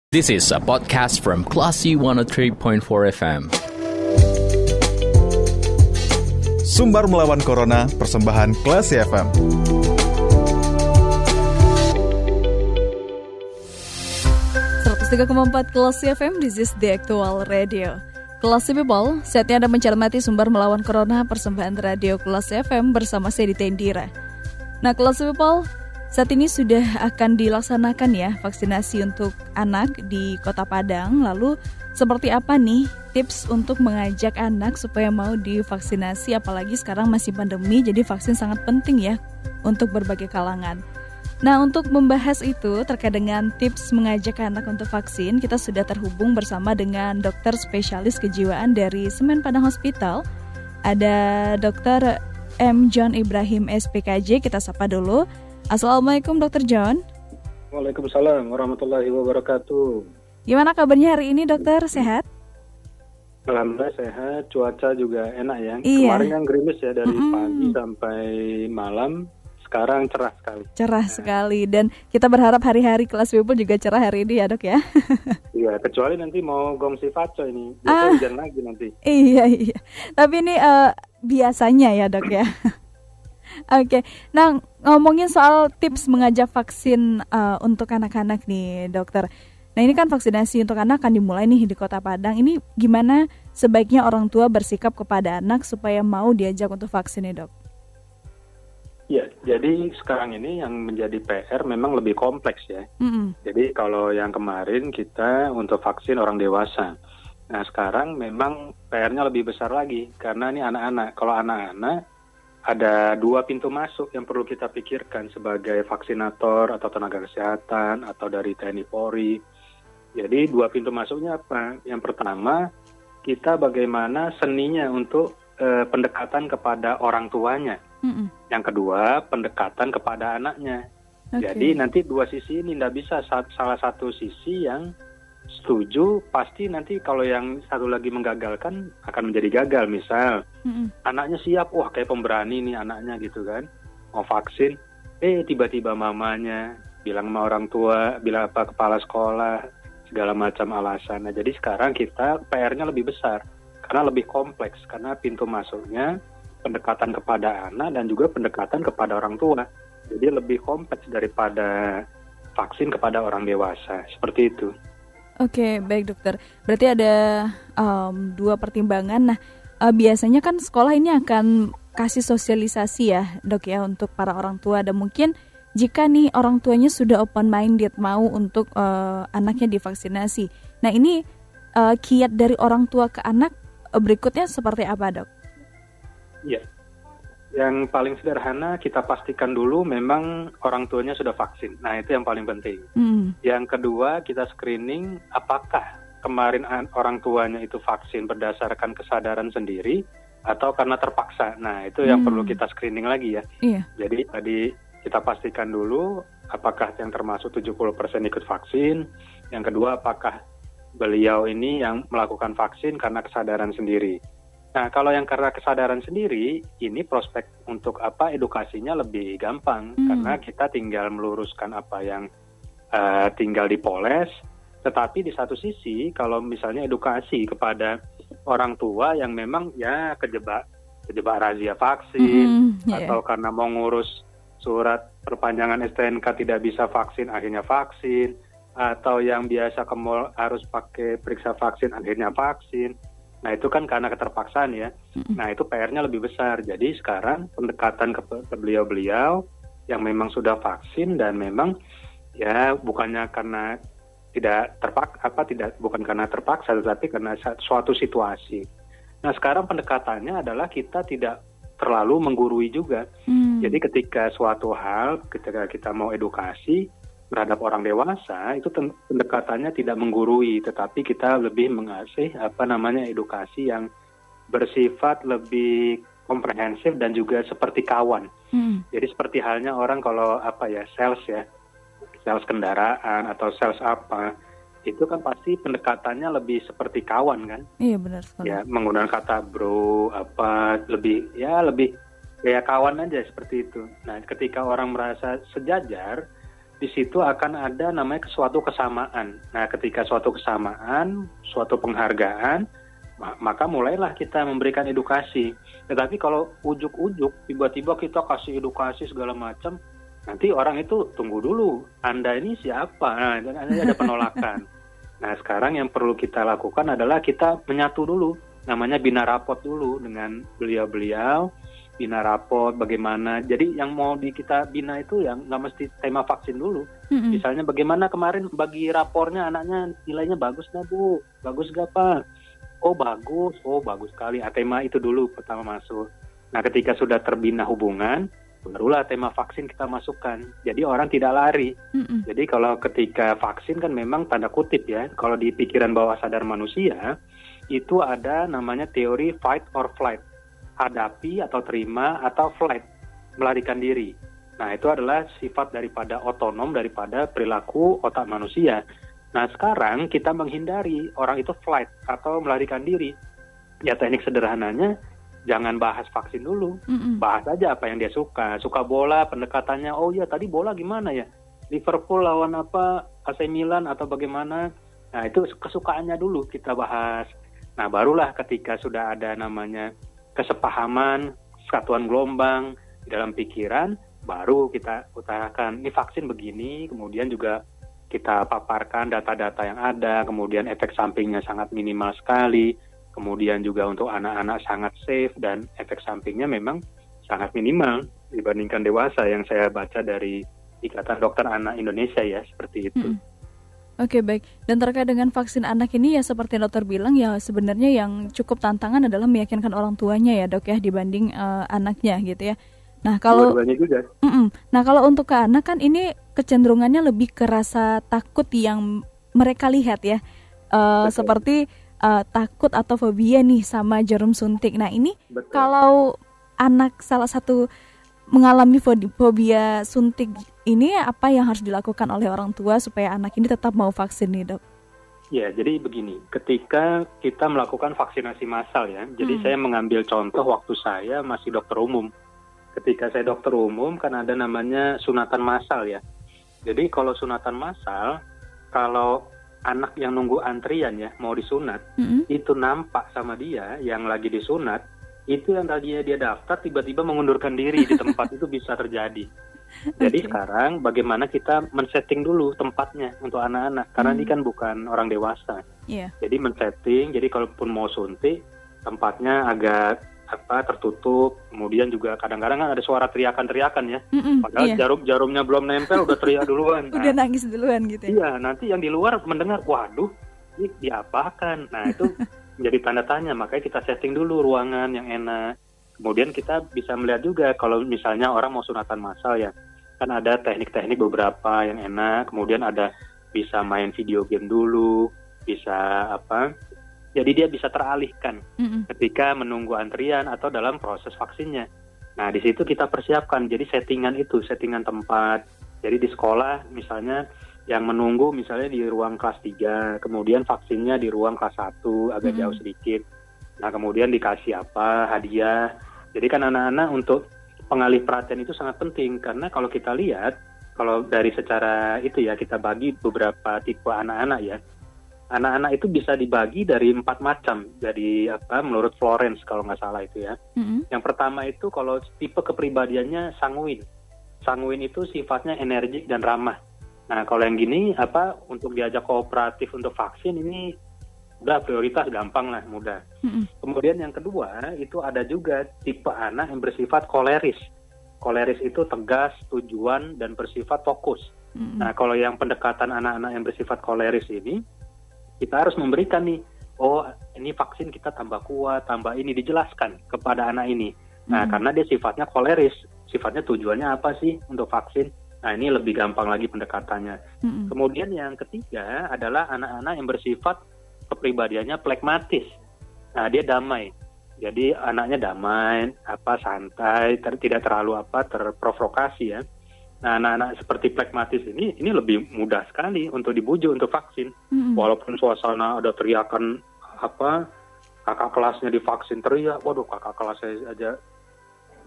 This is a podcast from Classy 103.4 FM. Sumbar melawan Corona, persembahan Classy FM. Classy FM, this is the actual radio. Classy People, saatnya Anda mencermati Sumber melawan Corona, persembahan radio Classy FM bersama saya Dita Indira. Nah, Classy People, saat ini sudah akan dilaksanakan ya vaksinasi untuk anak di Kota Padang. Lalu seperti apa nih tips untuk mengajak anak supaya mau divaksinasi, apalagi sekarang masih pandemi, jadi vaksin sangat penting ya untuk berbagai kalangan. Nah, untuk membahas itu terkait dengan tips mengajak anak untuk vaksin, kita sudah terhubung bersama dengan dokter spesialis kejiwaan dari Semen Padang Hospital. Ada Dr. M. John Ibrahim SPKJ, kita sapa dulu. Assalamualaikum Dr. John. Waalaikumsalam warahmatullahi wabarakatuh. Gimana kabarnya hari ini dokter, sehat? Alhamdulillah sehat, cuaca juga enak ya. Iya. Kemarin kan gerimis ya dari pagi sampai malam. Sekarang cerah sekali. Cerah sekali, dan kita berharap hari-hari kelas people juga cerah hari ini ya dok ya. Iya, kecuali nanti mau gongsi faco ini, biasanya hujan lagi nanti. Iya. Tapi ini biasanya ya dok ya. Oke, nah ngomongin soal tips mengajak vaksin untuk anak-anak nih dokter. Nah ini kan vaksinasi untuk anak akan dimulai nih di Kota Padang. Ini gimana sebaiknya orang tua bersikap kepada anak supaya mau diajak untuk vaksin nih dok? Ya, jadi sekarang ini yang menjadi PR memang lebih kompleks ya. Jadi kalau yang kemarin kita untuk vaksin orang dewasa. Nah sekarang memang PR-nya lebih besar lagi karena ini anak-anak. Kalau anak-anak ada dua pintu masuk yang perlu kita pikirkan sebagai vaksinator atau tenaga kesehatan atau dari TNI Polri. Jadi dua pintu masuknya apa? Yang pertama, kita bagaimana seninya untuk pendekatan kepada orang tuanya. Yang kedua, pendekatan kepada anaknya. Okay. Jadi nanti dua sisi ini tidak bisa salah satu sisi yang setuju, pasti nanti kalau yang satu lagi menggagalkan akan menjadi gagal. Misal anaknya siap, wah kayak pemberani nih anaknya gitu kan, mau vaksin, tiba-tiba mamanya bilang sama orang tua, bilang apa kepala sekolah, segala macam alasan. Nah jadi sekarang kita PR-nya lebih besar karena lebih kompleks, karena pintu masuknya pendekatan kepada anak dan juga pendekatan kepada orang tua. Jadi lebih kompleks daripada vaksin kepada orang dewasa, seperti itu. Oke, baik dokter. Berarti ada dua pertimbangan. Nah, biasanya kan sekolah ini akan kasih sosialisasi ya dok ya untuk para orang tua. Dan mungkin jika nih orang tuanya sudah open-minded mau untuk anaknya divaksinasi. Nah ini kiat dari orang tua ke anak berikutnya seperti apa dok? Iya. Yang paling sederhana kita pastikan dulu memang orang tuanya sudah vaksin. Nah itu yang paling penting. Yang kedua kita screening apakah kemarin orang tuanya itu vaksin berdasarkan kesadaran sendiri atau karena terpaksa. Nah itu yang perlu kita screening lagi ya. Iya. Jadi tadi kita pastikan dulu apakah yang termasuk 70% ikut vaksin. Yang kedua apakah beliau ini yang melakukan vaksin karena kesadaran sendiri. Nah, kalau yang karena kesadaran sendiri, ini prospek untuk edukasinya lebih gampang. Karena kita tinggal meluruskan apa yang tinggal dipoles. Tetapi di satu sisi, kalau misalnya edukasi kepada orang tua yang memang ya kejebak razia vaksin, atau karena mau ngurus surat perpanjangan STNK tidak bisa vaksin, akhirnya vaksin, atau yang biasa ke mall harus pakai periksa vaksin, akhirnya vaksin. Nah itu kan karena keterpaksaan ya. Nah itu PR-nya lebih besar. Jadi sekarang pendekatan ke beliau-beliau yang memang sudah vaksin dan memang ya bukannya karena bukan karena terpaksa, tetapi karena suatu situasi. Nah sekarang pendekatannya adalah kita tidak terlalu menggurui juga. Jadi ketika suatu hal, ketika kita mau edukasi terhadap orang dewasa, itu pendekatannya tidak menggurui, tetapi kita lebih mengasih edukasi yang bersifat lebih komprehensif dan juga seperti kawan. Jadi seperti halnya orang kalau sales kendaraan atau sales itu kan pasti pendekatannya lebih seperti kawan kan? Iya benar sekali. Ya menggunakan kata bro lebih kayak kawan aja seperti itu. Nah ketika orang merasa sejajar, di situ akan ada namanya suatu kesamaan. Nah, ketika suatu kesamaan, suatu penghargaan, maka mulailah kita memberikan edukasi. Tetapi kalau ujuk-ujuk, tiba-tiba kita kasih edukasi segala macam, nanti orang itu tunggu dulu, Anda ini siapa? Nah, ada penolakan. Nah, sekarang yang perlu kita lakukan adalah kita menyatu dulu, namanya bina rapot dulu dengan beliau-beliau, bina rapot bagaimana. Jadi yang mau kita bina itu yang nggak mesti tema vaksin dulu. Misalnya bagaimana kemarin bagi rapornya anaknya nilainya bagus nggak Bu? Bagus nggak Pak? Oh bagus sekali. Tema itu dulu pertama masuk. Nah ketika sudah terbina hubungan, barulah tema vaksin kita masukkan. Jadi orang tidak lari. Jadi kalau ketika vaksin kan memang tanda kutip ya, kalau di pikiran bawah sadar manusia, itu ada namanya teori fight or flight. Hadapi atau terima atau flight, melarikan diri. Nah itu adalah sifat daripada otonom daripada perilaku otak manusia. Nah sekarang kita menghindari orang itu flight atau melarikan diri. Ya teknik sederhananya jangan bahas vaksin dulu, bahas aja apa yang dia suka bola, pendekatannya, oh ya tadi bola gimana ya, Liverpool lawan apa, AC Milan atau bagaimana. Nah itu kesukaannya dulu kita bahas. Nah barulah ketika sudah ada namanya kesepahaman, kesatuan gelombang di dalam pikiran, baru kita utarakan ini vaksin begini, kemudian juga kita paparkan data-data yang ada, kemudian efek sampingnya sangat minimal sekali, kemudian juga untuk anak-anak sangat safe dan efek sampingnya memang sangat minimal dibandingkan dewasa yang saya baca dari Ikatan Dokter Anak Indonesia ya, seperti itu. Oke, baik. Dan terkait dengan vaksin anak ini ya seperti dokter bilang ya sebenarnya yang cukup tantangan adalah meyakinkan orang tuanya ya Dok ya dibanding anaknya gitu ya. Nah kalau juga. Nah kalau untuk ke anak kan ini kecenderungannya lebih ke rasa takut yang mereka lihat ya, seperti takut atau fobia nih sama jarum suntik. Nah ini kalau anak salah satu mengalami fobia suntik ini, apa yang harus dilakukan oleh orang tua supaya anak ini tetap mau vaksin nih Dok? Ya, jadi begini, ketika kita melakukan vaksinasi massal ya, jadi saya mengambil contoh waktu saya masih dokter umum. Ketika saya dokter umum kan ada namanya sunatan massal ya. Jadi kalau sunatan massal, kalau anak yang nunggu antrian ya mau disunat, itu nampak sama dia yang lagi disunat, itu yang tadinya dia daftar tiba-tiba mengundurkan diri di tempat itu bisa terjadi. Jadi sekarang bagaimana kita men-setting dulu tempatnya untuk anak-anak, karena ini kan bukan orang dewasa. Jadi men-setting, jadi kalaupun mau suntik tempatnya agak tertutup, kemudian juga kadang-kadang kan ada suara teriakan-teriakan ya. Padahal jarumnya belum nempel udah teriak duluan. Udah nangis duluan gitu ya. Iya, nanti yang di luar mendengar, waduh, ini diapakan. Nah, itu menjadi tanda tanya, makanya kita setting dulu ruangan yang enak. Kemudian kita bisa melihat juga kalau misalnya orang mau sunatan massal ya, kan ada teknik-teknik beberapa yang enak, kemudian ada bisa main video game dulu, bisa jadi dia bisa teralihkan ketika menunggu antrian atau dalam proses vaksinnya. Nah di situ kita persiapkan, jadi settingan settingan tempat. Jadi di sekolah misalnya yang menunggu misalnya di ruang kelas 3, kemudian vaksinnya di ruang kelas 1 agak jauh sedikit. Nah kemudian dikasih hadiah. Jadi kan anak-anak untuk pengalih perhatian itu sangat penting, karena kalau kita lihat, kalau dari secara itu ya kita bagi beberapa tipe anak-anak ya. Anak-anak itu bisa dibagi dari 4 macam, jadi menurut Florence kalau nggak salah itu ya. Yang pertama itu kalau tipe kepribadiannya sanguin. Sanguin itu sifatnya energik dan ramah. Nah kalau yang gini untuk diajak kooperatif untuk vaksin ini udah prioritas, gampang lah, mudah. Kemudian yang kedua itu ada juga tipe anak yang bersifat koleris. Koleris itu tegas, tujuan, dan bersifat fokus. Nah kalau yang pendekatan anak-anak yang bersifat koleris ini, kita harus memberikan nih, oh ini vaksin kita tambah kuat, tambah ini, dijelaskan kepada anak ini. Nah karena dia sifatnya koleris, sifatnya tujuannya apa sih untuk vaksin? Nah ini lebih gampang lagi pendekatannya. Kemudian yang ketiga adalah anak-anak yang bersifat kepribadiannya plekmatis. Nah dia damai. Jadi anaknya damai, santai, tidak terlalu terprovokasi ya. Nah anak-anak seperti plekmatis ini lebih mudah sekali untuk dibujuk untuk vaksin. Walaupun suasana ada teriakan kakak kelasnya divaksin teriak, waduh kakak kelas saya aja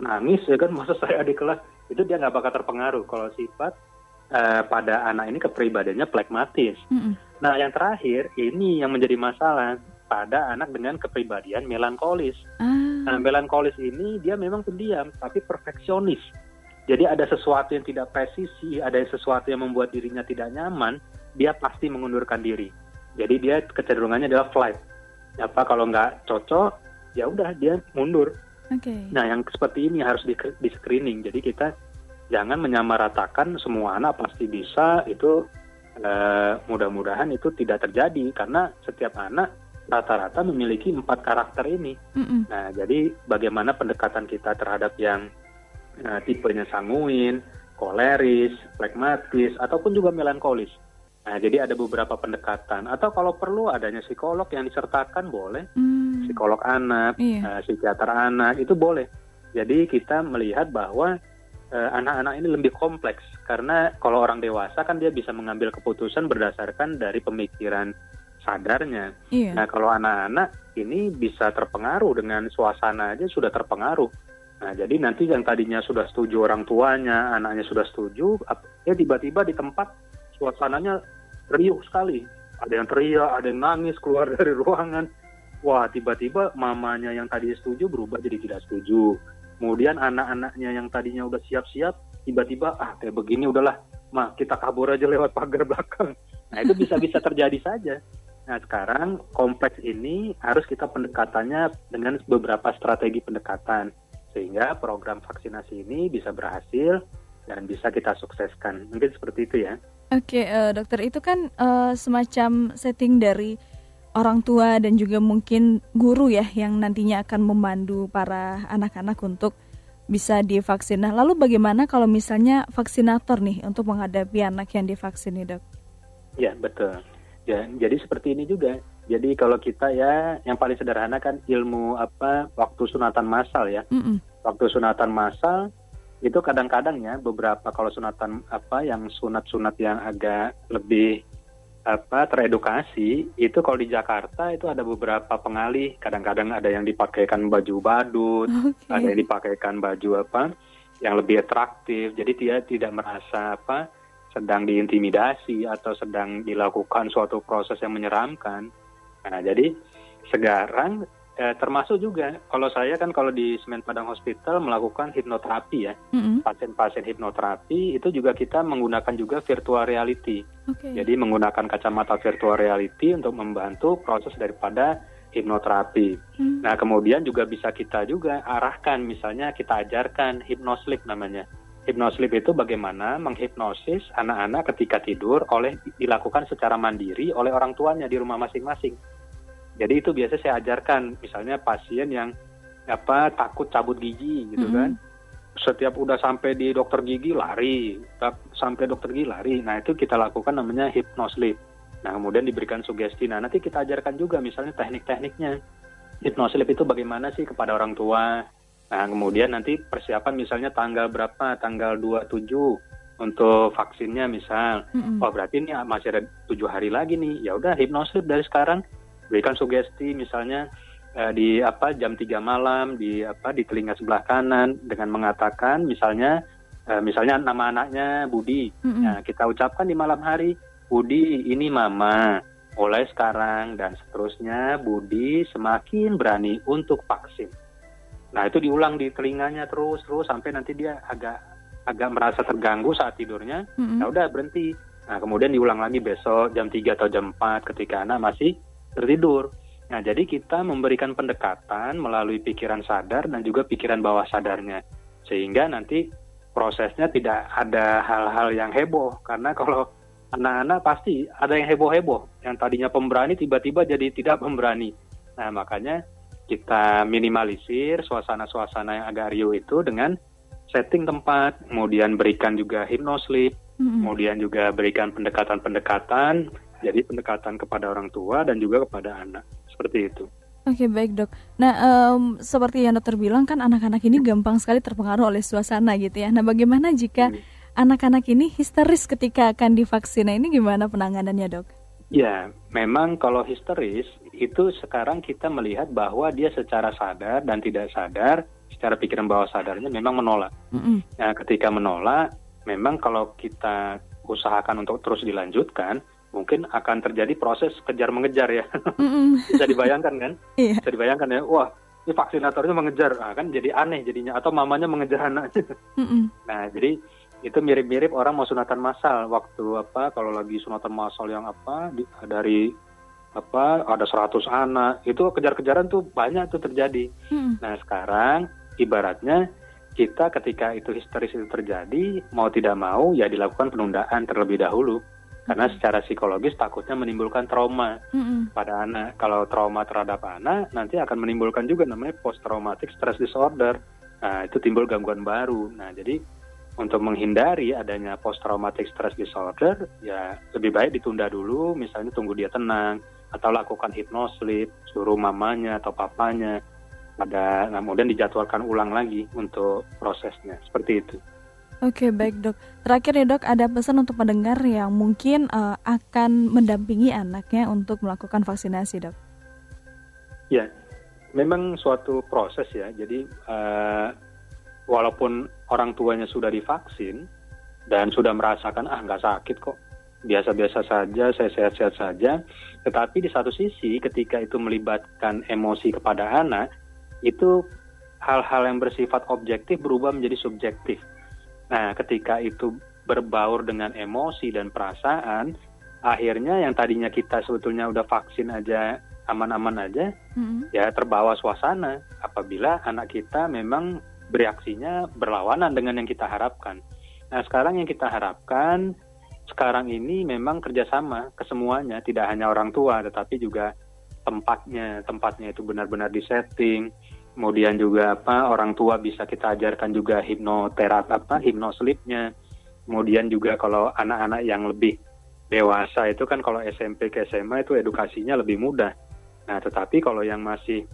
nangis ya kan, masa saya adik kelas, itu dia nggak bakal terpengaruh. Kalau sifat pada anak ini kepribadiannya flegmatis. Nah, yang terakhir ini yang menjadi masalah pada anak dengan kepribadian melankolis. Nah, melankolis ini dia memang pendiam tapi perfeksionis. Jadi ada sesuatu yang tidak presisi, ada sesuatu yang membuat dirinya tidak nyaman, dia pasti mengundurkan diri. Jadi dia kecenderungannya adalah flight. Kalau nggak cocok, ya udah dia mundur. Nah, yang seperti ini harus di screening. Jadi kita jangan menyamaratakan semua anak pasti bisa, itu mudah-mudahan itu tidak terjadi karena setiap anak rata-rata memiliki 4 karakter ini. Nah, jadi bagaimana pendekatan kita terhadap yang tipenya sanguin, koleris, flegmatis, ataupun juga melankolis. Nah, jadi ada beberapa pendekatan. Atau kalau perlu adanya psikolog yang disertakan boleh. Psikolog anak, psikiater anak, itu boleh. Jadi kita melihat bahwa anak-anak ini lebih kompleks. Karena kalau orang dewasa kan dia bisa mengambil keputusan berdasarkan dari pemikiran sadarnya. Nah, kalau anak-anak ini bisa terpengaruh dengan suasana aja sudah terpengaruh. Nah, jadi nanti yang tadinya sudah setuju orang tuanya, anaknya sudah setuju, ya tiba-tiba di tempat suasananya riuh sekali. Ada yang teriak, ada yang nangis keluar dari ruangan. Wah, tiba-tiba mamanya yang tadi setuju berubah jadi tidak setuju. Kemudian anak-anaknya yang tadinya udah siap-siap, tiba-tiba kayak begini udahlah, kita kabur aja lewat pagar belakang. Nah, itu bisa-bisa terjadi saja. Nah, sekarang kompleks ini harus kita pendekatannya dengan beberapa strategi pendekatan. Sehingga program vaksinasi ini bisa berhasil dan bisa kita sukseskan. Mungkin seperti itu ya. Oke, dokter, itu kan semacam setting dari orang tua dan juga mungkin guru ya yang nantinya akan memandu para anak-anak untuk bisa divaksin. Nah, lalu bagaimana kalau misalnya vaksinator nih untuk menghadapi anak yang divaksin nih, Dok? Ya, betul. Ya, jadi seperti ini juga. Jadi kalau kita ya yang paling sederhana kan ilmu waktu sunatan massal ya. Waktu sunatan massal itu kadang-kadang ya beberapa kalau sunatan yang sunat-sunat yang agak lebih teredukasi itu kalau di Jakarta itu ada beberapa pengalih. Kadang-kadang ada yang dipakaikan baju badut, ada yang dipakaikan baju yang lebih atraktif. Jadi dia tidak merasa sedang diintimidasi atau sedang dilakukan suatu proses yang menyeramkan. Nah, jadi sekarang termasuk juga kalau saya kan kalau di Semen Padang Hospital melakukan hipnoterapi ya. Pasien-pasien hipnoterapi itu juga kita menggunakan juga virtual reality. Jadi menggunakan kacamata virtual reality untuk membantu proses daripada hipnoterapi. Nah, kemudian juga bisa kita juga arahkan, misalnya kita ajarkan hypnosleep namanya. Hypnosleep itu bagaimana menghipnosis anak-anak ketika tidur dilakukan secara mandiri oleh orang tuanya di rumah masing-masing. Jadi itu biasa saya ajarkan, misalnya pasien yang takut cabut gigi gitu kan. Setiap udah sampai di dokter gigi lari, sampai dokter gigi lari. Nah, itu kita lakukan namanya hypnosleep. Nah, kemudian diberikan sugesti. Nah, nanti kita ajarkan juga misalnya teknik-tekniknya. Hypnosleep itu bagaimana sih kepada orang tua. Nah, kemudian nanti persiapan misalnya tanggal berapa, tanggal 27 untuk vaksinnya misal. Berarti ini masih ada 7 hari lagi nih. Ya udah hipnosleep dari sekarang. Berikan sugesti misalnya di jam 3 malam di telinga sebelah kanan dengan mengatakan misalnya nama anaknya Budi. Nah, kita ucapkan di malam hari, Budi ini mama. Mulai sekarang dan seterusnya Budi semakin berani untuk vaksin. Nah, itu diulang di telinganya terus sampai nanti dia agak merasa terganggu saat tidurnya. Nah, udah berhenti. Nah, kemudian diulang lagi besok jam 3 atau jam 4 ketika anak masih tertidur. Nah, jadi kita memberikan pendekatan melalui pikiran sadar dan juga pikiran bawah sadarnya. Sehingga nanti prosesnya tidak ada hal-hal yang heboh. Karena kalau anak-anak pasti ada yang heboh-heboh. Yang tadinya pemberani tiba-tiba jadi tidak pemberani. Nah, makanya kita minimalisir suasana-suasana yang agak riuh itu dengan setting tempat, kemudian berikan juga hypnosleep, kemudian juga berikan pendekatan-pendekatan. Jadi pendekatan kepada orang tua dan juga kepada anak. Seperti itu. Oke, baik, Dok. Nah, seperti yang dokter bilang kan anak-anak ini gampang sekali terpengaruh oleh suasana gitu ya. Nah, bagaimana jika anak-anak ini histeris ketika akan divaksin? Nah, ini gimana penanganannya, Dok? Ya, memang kalau histeris itu sekarang kita melihat bahwa dia secara sadar dan tidak sadar, secara pikiran bawah sadarnya memang menolak. Nah, ketika menolak, memang kalau kita usahakan untuk terus dilanjutkan, mungkin akan terjadi proses kejar-mengejar ya. Bisa dibayangkan kan? Iya. Bisa dibayangkan ya, wah ini vaksinatornya mengejar, kan jadi aneh jadinya, atau mamanya mengejar anaknya. Nah, jadi itu mirip-mirip orang mau sunatan massal waktu kalau lagi sunatan massal yang dari ada 100 anak, itu kejar-kejaran tuh banyak tuh terjadi. Nah, sekarang ibaratnya kita ketika itu histeris itu terjadi, mau tidak mau ya dilakukan penundaan terlebih dahulu. Karena secara psikologis takutnya menimbulkan trauma pada anak. Kalau trauma terhadap anak, nanti akan menimbulkan juga namanya post-traumatic stress disorder. Nah, itu timbul gangguan baru. Nah, jadi untuk menghindari adanya post-traumatic stress disorder, ya lebih baik ditunda dulu, misalnya tunggu dia tenang, atau lakukan hypnosleep, suruh mamanya atau papanya, kemudian dijadwalkan ulang lagi untuk prosesnya, seperti itu. Oke, baik dok. Terakhir nih dok, ada pesan untuk pendengar yang mungkin akan mendampingi anaknya untuk melakukan vaksinasi, dok? Ya, memang suatu proses ya. Jadi walaupun orang tuanya sudah divaksin dan sudah merasakan nggak sakit kok, biasa-biasa saja, saya sehat-sehat saja. Tetapi di satu sisi ketika itu melibatkan emosi kepada anak, itu hal-hal yang bersifat objektif berubah menjadi subjektif. Nah, ketika itu berbaur dengan emosi dan perasaan, akhirnya yang tadinya kita sebetulnya udah vaksin aja, aman-aman aja, ya terbawa suasana apabila anak kita memang bereaksinya berlawanan dengan yang kita harapkan. Nah, sekarang yang kita harapkan, sekarang ini memang kerjasama kesemuanya, tidak hanya orang tua, tetapi juga tempatnya itu benar-benar disetting. Kemudian juga orang tua bisa kita ajarkan juga hypnosleep-nya. Kemudian juga kalau anak-anak yang lebih dewasa itu kan kalau SMP ke SMA itu edukasinya lebih mudah. Nah, tetapi kalau yang masih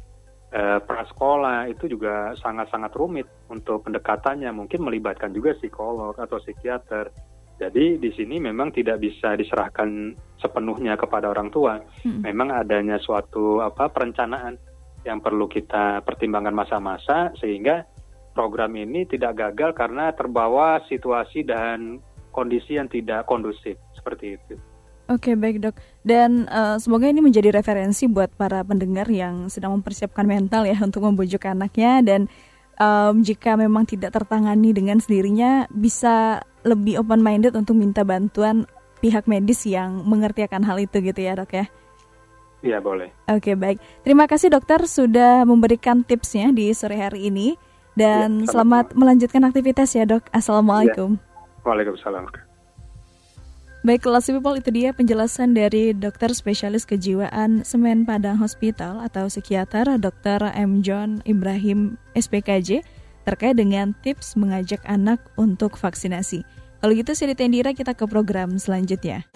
prasekolah itu juga sangat-sangat rumit untuk pendekatannya, mungkin melibatkan juga psikolog atau psikiater. Jadi di sini memang tidak bisa diserahkan sepenuhnya kepada orang tua. Memang adanya suatu perencanaan yang perlu kita pertimbangkan masa-masa sehingga program ini tidak gagal karena terbawa situasi dan kondisi yang tidak kondusif seperti itu. Oke, baik dok. Dan semoga ini menjadi referensi buat para pendengar yang sedang mempersiapkan mental ya untuk membujuk anaknya, dan jika memang tidak tertangani dengan sendirinya bisa lebih open-minded untuk minta bantuan pihak medis yang mengerti akan hal itu gitu ya dok ya. Iya, boleh. Oke, baik. Terima kasih dokter sudah memberikan tipsnya di sore hari ini. Dan selamat melanjutkan aktivitas ya dok. Assalamualaikum. Ya. Waalaikumsalam. Baik, Kelas People, itu dia penjelasan dari dokter spesialis kejiwaan Semen Padang Hospital atau psikiater Dr. M. John Ibrahim SPKJ terkait dengan tips mengajak anak untuk vaksinasi. Kalau gitu, Seri Tendira, kita ke program selanjutnya.